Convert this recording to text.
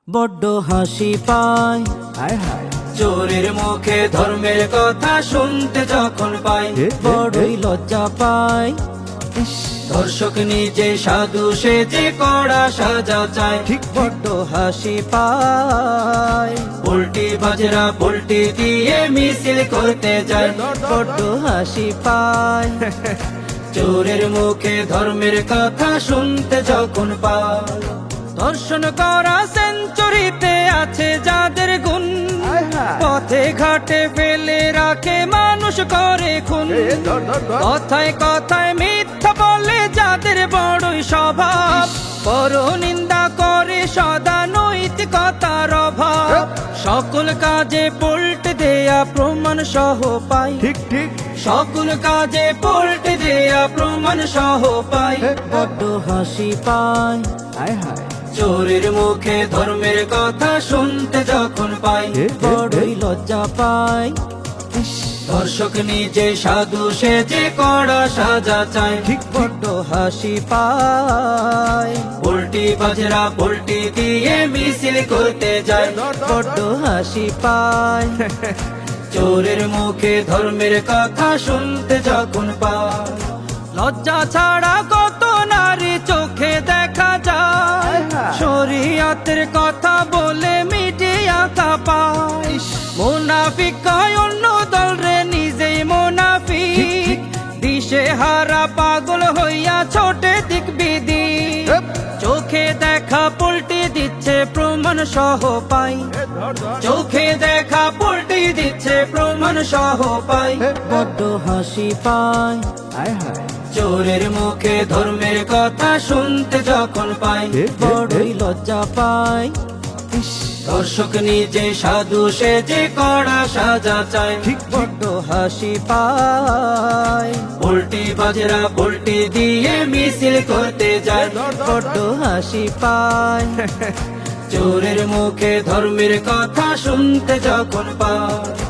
বড্ড হাসি পায় হায় হায় চোরের মুখে ধর্মের কথা শুনতে যখন পাই, বড়ই লজ্জা পায়। ধর্ষক নিজে সাধু সেজে কড়া সাজা চায়, ঠিক। বড্ড হাসি পায়। পোল্টি বাজরা পোল্টি দিয়ে মিছিল করতে যায়, বড্ড হাসি পায়। চোরের মুখে ধর্মের কথা শুনতে যখন পায়, দর্শন করা সেঞ্চুরিতে আছে যাদের গুণ, পথে ঘাটে ফেলে রাখে মানুষ করে খুন। কথায় কথায় মিথ্যা বলে যাদের বড়ই স্বভাব, বড় নিন্দা করে সদা নৈতিকতার অভাব। সকল কাজে পল্টে দেয়া প্রমাণ সহ পাই, ঠিক ঠিক সকল কাজে পল্টে দেয়া প্রমাণ সহ পাই। বড্ড হাসি পায় হায় হায় চোরের মুখে ধর্মের কথা শুনতে যখন পাই, বড়ই লজ্জা পাই। দর্শক নিজে সাধু সেজে কড়া সাজা চায়, ঠিক। বড্ড হাসি পায়। পোল্টি বাজরা পোল্টি দিয়ে মিছিল করতে যায়, বড্ড হাসি পায়। চোরের মুখে ধর্মের কথা শুনতে যখন পায়, লজ্জা ছাড়া কত নারী চোখে দেখা যায়। শরীয়তের কথা বলে মিডিয়া কাঁপায়, মুনাফিক কয় অন্য দল রে নিজেই মুনাফিক। দিশে হারা পাগল হইয়া ছোটে দিক বিধি, চোখে দেখা পল্টি দিচ্ছে প্রমাণ সহ পাই, চোখে দেখা পল্টি দিচ্ছে প্রমাণ সহ পাই। বড্ড হাসি পায় হায় হায় চোরের মুখে ধর্মের কথা শুনতে যখন পাই, বড়ই লজ্জা পাই। দর্শক নিজে সাধু সেজে কড়া সাজা চায়, ঠিক। বড্ড হাসি পায়। পোল্টি বাজরা পোল্টি দিয়ে মিছিল করতে যায়, বড্ড হাসি পায়। চোরের মুখে ধর্মের কথা শুনতে যখন পায়।